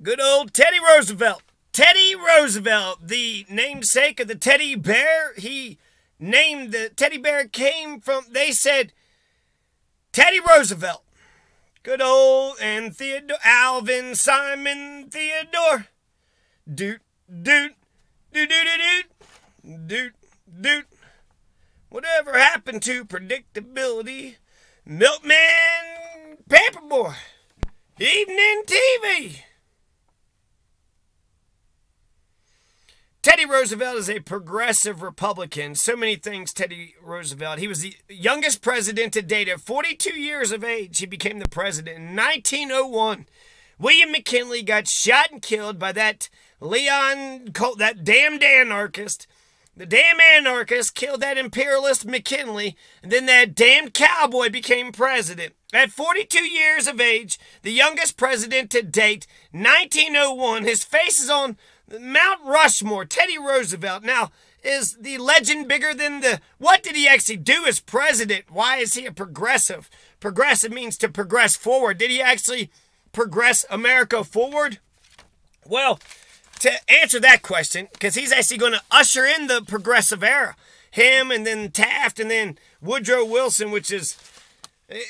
Good old Teddy Roosevelt. Teddy Roosevelt, the namesake of the teddy bear. He named the teddy bear came from, they said, Teddy Roosevelt. Good old and Theodore, Alvin, Simon, Theodore. Doot, doot, doot, doot, doot, doot, doot. Whatever happened to predictability? Milkman, Paperboy, evening TV. Teddy Roosevelt is a progressive Republican. So many things, Teddy Roosevelt. He was the youngest president to date. At 42 years of age, he became the president. In 1901, William McKinley got shot and killed by that that damn anarchist. The damn anarchist killed that imperialist McKinley, and then that damn cowboy became president. At 42 years of age, the youngest president to date, 1901, his face is on Mount Rushmore. Teddy Roosevelt. Now, is the legend bigger than the... What did he actually do as president? Why is he a progressive? Progressive means to progress forward. Did he actually progress America forward? Well, to answer that question, because he's actually going to usher in the progressive era. Him and then Taft and then Woodrow Wilson, which is...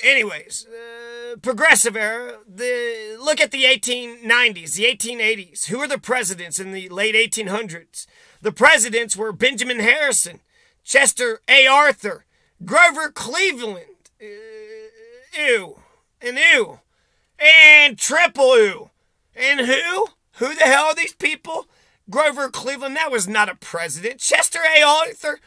Anyways, progressive era. Look at the 1890s, the 1880s. Who were the presidents in the late 1800s? The presidents were Benjamin Harrison, Chester A. Arthur, Grover Cleveland, and triple ew. And who? Who the hell are these people? Grover Cleveland, that was not a president. Chester A. Arthur,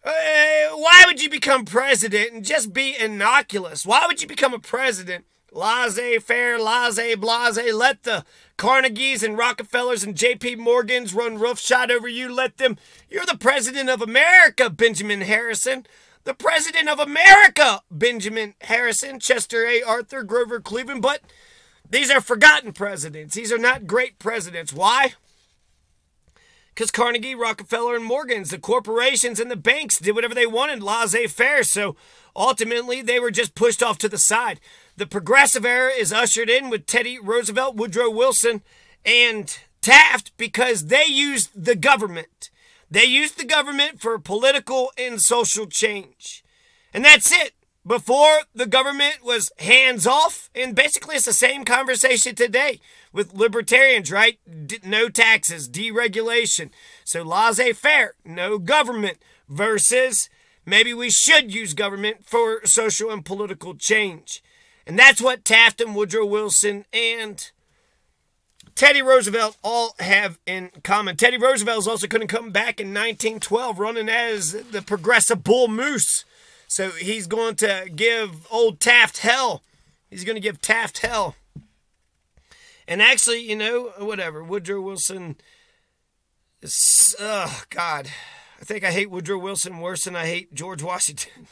why would you become president and just be innocuous? Why would you become a president? Laissez-faire, laissez-blase, let the Carnegies and Rockefellers and J.P. Morgans run roughshod over you. Let them. You're the president of America, Benjamin Harrison. The president of America, Benjamin Harrison, Chester A. Arthur, Grover Cleveland. But these are forgotten presidents. These are not great presidents. Why? Because Carnegie, Rockefeller, and Morgans, the corporations and the banks did whatever they wanted, laissez-faire. So ultimately, they were just pushed off to the side. The progressive era is ushered in with Teddy Roosevelt, Woodrow Wilson, and Taft because they used the government. They used the government for political and social change. And that's it. Before, the government was hands-off, and basically it's the same conversation today with libertarians, right? No taxes, deregulation. So laissez-faire, no government, versus maybe we should use government for social and political change. And that's what Taft and Woodrow Wilson and Teddy Roosevelt all have in common. Teddy Roosevelt is also going to come back in 1912 running as the progressive bull moose. So he's going to give old Taft hell. He's going to give Taft hell. And actually, you know, whatever. Woodrow Wilson is, oh, God. I think I hate Woodrow Wilson worse than I hate George Washington.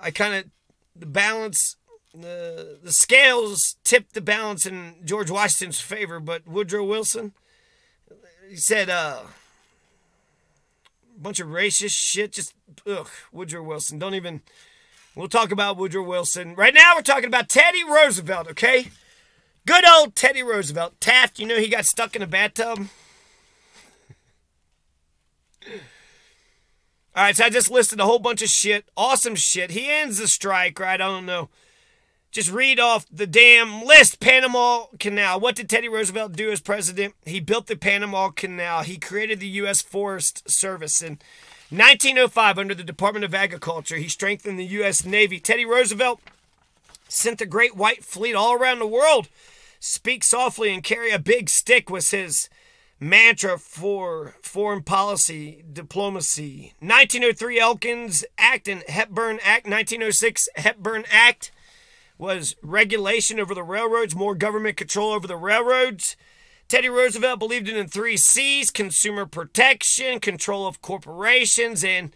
I kind of, the balance, the scales tipped the balance in George Washington's favor. But Woodrow Wilson, he said, bunch of racist shit. Just, ugh, Woodrow Wilson. Don't even, we'll talk about Woodrow Wilson. Right now, we're talking about Teddy Roosevelt, okay? Good old Teddy Roosevelt. Taft, you know he got stuck in a bathtub? All right, so I just listed a whole bunch of shit. Awesome shit. He ends the strike, right? I don't know. Just read off the damn list. Panama Canal. What did Teddy Roosevelt do as president? He built the Panama Canal. He created the U.S. Forest Service. In 1905, under the Department of Agriculture, he strengthened the U.S. Navy. Teddy Roosevelt sent the Great White Fleet all around the world. Speak softly and carry a big stick was his mantra for foreign policy diplomacy. 1903 Elkins Act and Hepburn Act. 1906 Hepburn Act was regulation over the railroads, more government control over the railroads. Teddy Roosevelt believed in 3 C's: consumer protection, control of corporations, and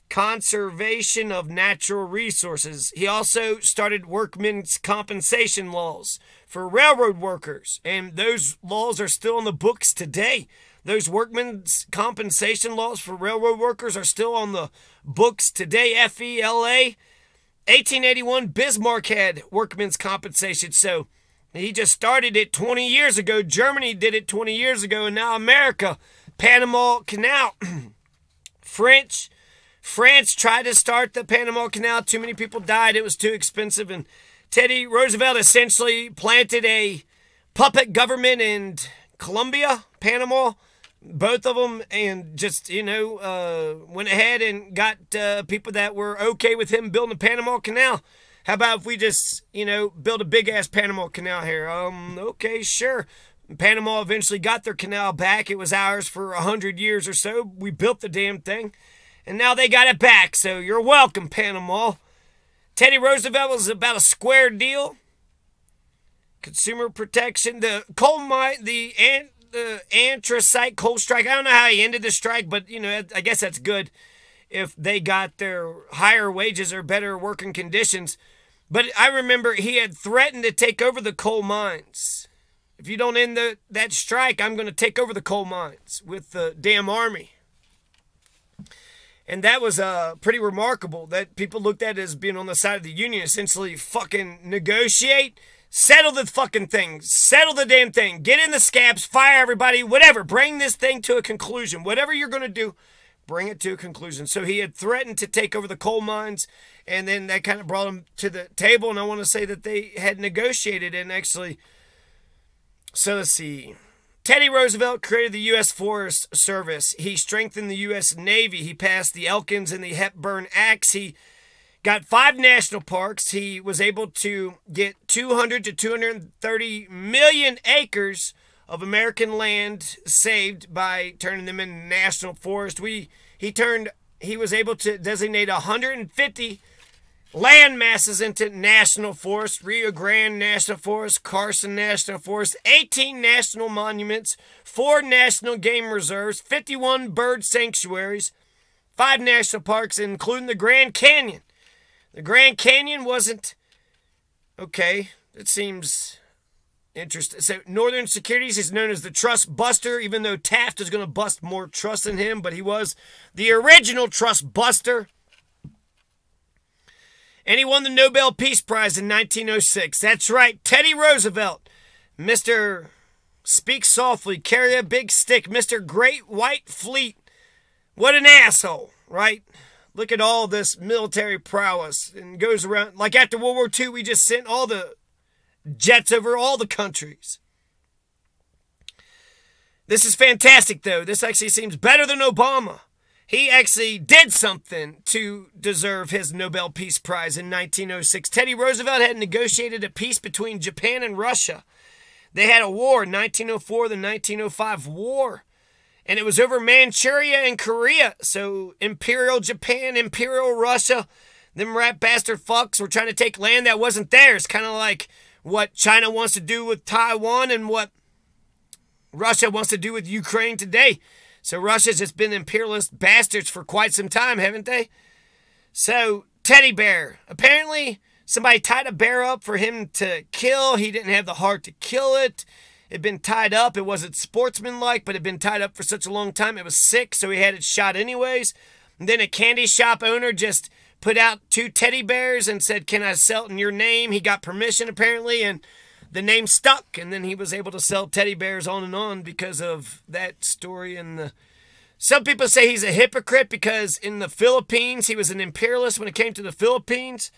conservation of natural resources. He also started workmen's compensation laws for railroad workers, and those laws are still on the books today. Those workmen's compensation laws for railroad workers are still on the books today. FELA. 1881, Bismarck had workmen's compensation. So He just started it 20 years ago. Germany did it 20 years ago, and now America. Panama Canal. France tried to start the Panama Canal. Too many people died. It was too expensive. And Teddy Roosevelt essentially planted a puppet government in Colombia, Panama, both of them, and just, went ahead and got people that were okay with him building the Panama Canal. How about if we just, build a big-ass Panama Canal here? Okay, sure. Panama eventually got their canal back. It was ours for 100 years or so. We built the damn thing. And now they got it back. So you're welcome, Panama. Teddy Roosevelt was about a square deal. Consumer protection. The coal mine, the anthracite coal strike. I don't know how he ended the strike, but, I guess that's good if they got their higher wages or better working conditions. But I remember he had threatened to take over the coal mines. If you don't end that strike, I'm going to take over the coal mines with the damn army. And that was pretty remarkable that people looked at it as being on the side of the union, essentially fucking negotiate, settle the fucking thing, settle the damn thing, get in the scabs, fire everybody, whatever, bring this thing to a conclusion. Whatever you're going to do, bring it to a conclusion. So he had threatened to take over the coal mines, and then that kind of brought him to the table, and I want to say that they had negotiated and actually... So let's see. Teddy Roosevelt created the U.S. Forest Service. He strengthened the U.S. Navy. He passed the Elkins and the Hepburn Acts. He got 5 national parks. He was able to get 200 to 230 million acres of American land saved by turning them into national forest. He was able to designate 150 land masses into national forests: Rio Grande National Forest, Carson National Forest, 18 national monuments, 4 national game reserves, 51 bird sanctuaries, 5 national parks, including the Grand Canyon. The Grand Canyon wasn't... Okay, it seems interesting. So Northern Securities is known as the Trust Buster, even though Taft is going to bust more trust than him, but he was the original Trust Buster. And he won the Nobel Peace Prize in 1906. That's right, Teddy Roosevelt. Mr. Speak Softly, Carry a Big Stick, Mr. Great White Fleet. What an asshole, right? Look at all this military prowess. And goes around, like after World War II, we just sent all the jets over all the countries. This is fantastic, though. This actually seems better than Obama. He actually did something to deserve his Nobel Peace Prize in 1906. Teddy Roosevelt had negotiated a peace between Japan and Russia. They had a war, 1904, the 1905 war. And it was over Manchuria and Korea. So Imperial Japan, Imperial Russia, them rat bastard fucks were trying to take land that wasn't theirs. Kind of like what China wants to do with Taiwan and what Russia wants to do with Ukraine today. So Russia's just been imperialist bastards for quite some time, haven't they? So, teddy bear. Apparently, somebody tied a bear up for him to kill. He didn't have the heart to kill it. It had been tied up. It wasn't sportsmanlike, but it had been tied up for such a long time. It was sick, so he had it shot anyways. And then a candy shop owner just put out 2 teddy bears and said, "Can I sell it in your name?" He got permission, apparently, and the name stuck, and then he was able to sell teddy bears on because of that story. And some people say he's a hypocrite because in the Philippines, he was an imperialist when it came to the Philippines.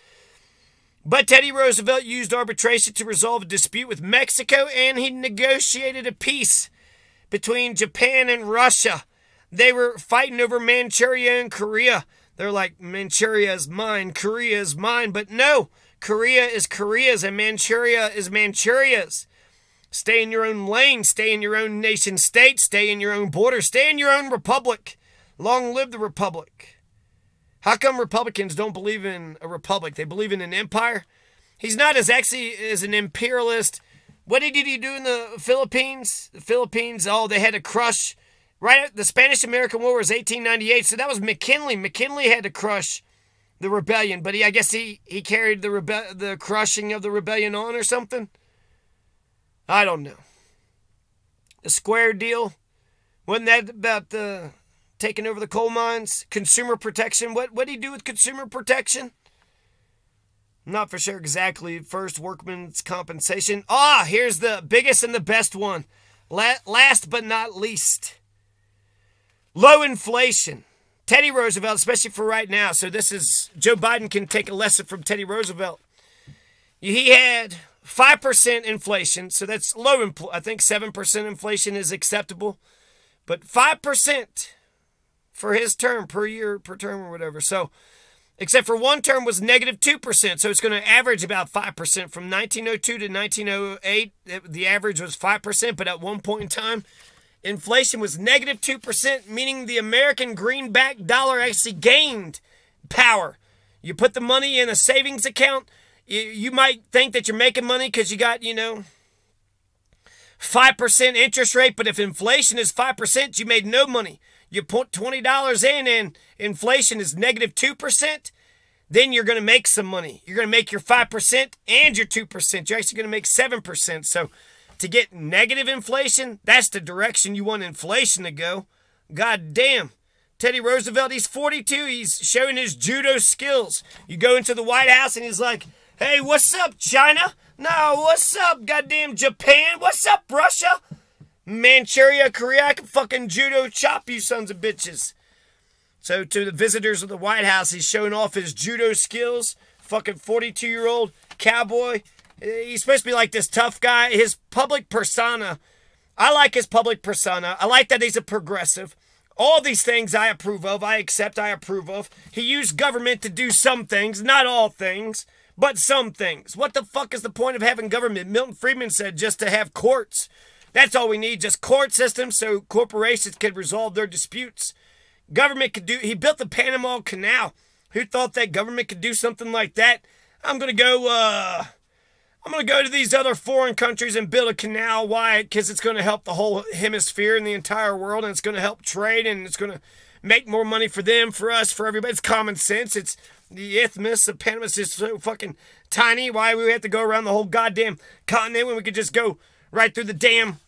But Teddy Roosevelt used arbitration to resolve a dispute with Mexico, and he negotiated a peace between Japan and Russia. They were fighting over Manchuria and Korea. They're like, Manchuria is mine, Korea is mine, but no. Korea is Korea's and Manchuria is Manchuria's. Stay in your own lane. Stay in your own nation state. Stay in your own border. Stay in your own republic. Long live the republic. How come Republicans don't believe in a republic? They believe in an empire? He's not as an imperialist. What did he do in the Philippines? The Philippines, they had to crush. Right, the Spanish-American War was 1898, so that was McKinley. McKinley had to crush the rebellion, but I guess he carried the crushing of the rebellion on or something. I don't know. The square deal, wasn't that about taking over the coal mines? Consumer protection. What did he do with consumer protection? I'm not for sure exactly. First, workman's compensation. Ah, here's the biggest and the best one. Last but not least. Low inflation. Teddy Roosevelt, especially for right now. So this is, Joe Biden can take a lesson from Teddy Roosevelt. He had 5% inflation. So that's low. I think 7% inflation is acceptable. But 5% for his term, per year, per term or whatever. So, except for one term was negative 2%. So it's going to average about 5%. From 1902 to 1908, the average was 5%. But at one point in time, inflation was negative 2%, meaning the American greenback dollar actually gained power. You put the money in a savings account, you might think that you're making money because you got, 5% interest rate, but if inflation is 5%, you made no money. You put $20 in and inflation is negative 2%, then you're going to make some money. You're going to make your 5% and your 2%. You're actually going to make 7%. So to get negative inflation, that's the direction you want inflation to go. God damn. Teddy Roosevelt, he's 42. He's showing his judo skills. You go into the White House and he's like, hey, what's up, China? No, what's up, goddamn Japan? What's up, Russia? Manchuria, Korea, I can fucking judo chop you sons of bitches. So to the visitors of the White House, he's showing off his judo skills. Fucking 42-year-old cowboy. He's supposed to be like this tough guy. His public persona, I like his public persona. I like that he's a progressive. All these things I approve of, I accept, I approve of. He used government to do some things, not all things. But some things. What the fuck is the point of having government? Milton Friedman said just to have courts. That's all we need, just court systems so corporations could resolve their disputes. Government could do, he built the Panama Canal. Who thought that government could do something like that? I'm going to go to these other foreign countries and build a canal. Why? Because it's going to help the whole hemisphere and the entire world, and it's going to help trade, and it's going to make more money for them, for us, for everybody. It's common sense. It's the isthmus of Panama is just so fucking tiny. Why we have to go around the whole goddamn continent when we could just go right through the damn.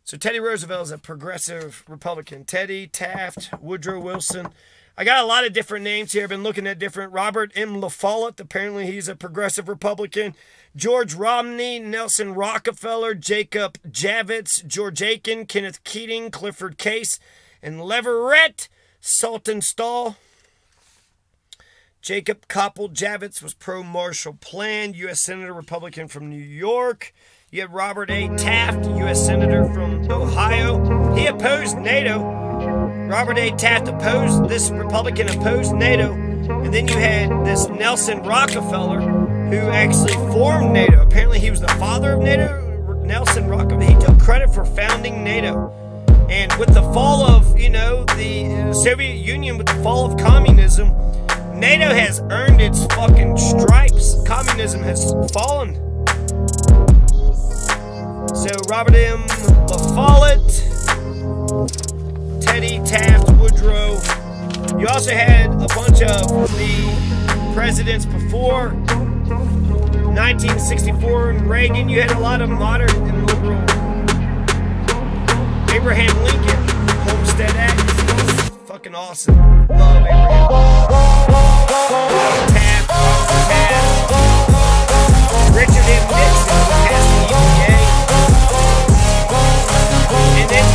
So Teddy Roosevelt is a progressive Republican. Teddy, Taft, Woodrow Wilson. I got a lot of different names here. I've been looking at different. Robert M. La Follette. Apparently he's a progressive Republican. George Romney, Nelson Rockefeller, Jacob Javits, George Aiken, Kenneth Keating, Clifford Case, and Leverett Saltonstall. Jacob Koppel Javits was pro-Marshall Plan, U.S. Senator, Republican from New York. You had Robert A. Taft, U.S. Senator from Ohio. He opposed NATO. Robert A. Taft opposed, this Republican opposed NATO. And then you had this Nelson Rockefeller, who actually formed NATO. Apparently he was the father of NATO. Nelson Rockefeller, he took credit for founding NATO. And with the fall of, the Soviet Union, with the fall of communism, NATO has earned its fucking stripes. Communism has fallen. So Robert M. La Follette, Teddy, Taft, Woodrow. You also had a bunch of the presidents before 1964 and Reagan. You had a lot of moderate and liberal. Abraham Lincoln, Homestead Act, fucking awesome. Love Abraham. Taft, Richard M. Nixon passed the EPA. And then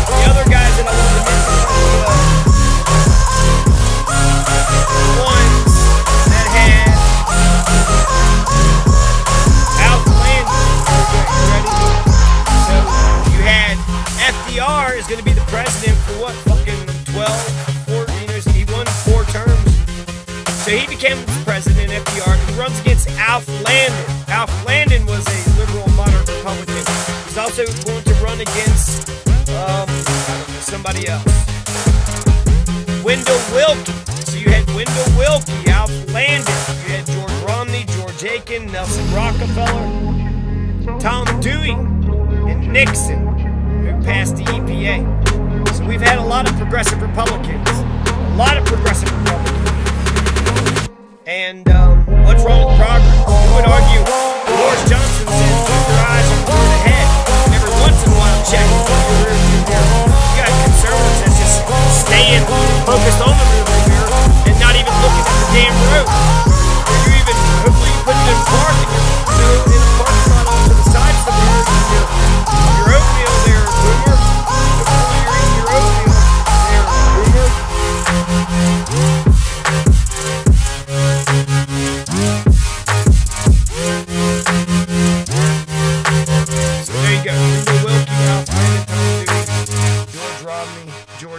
the other guys that I love to mention, the ones that had Alf Landon. So you had FDR is going to be the president for what, fucking 4, he won 4 terms. So he became president, FDR. He runs against Alf Landon. Alf Landon was a liberal moderate Republican. He's also going to run against somebody else. Wendell Willkie. So you had Wendell Willkie, Alf Landon. You had George Romney, George Aiken, Nelson Rockefeller, Tom Dewey, and Nixon, who passed the EPA. So we've had a lot of progressive Republicans. A lot of progressive Republicans. And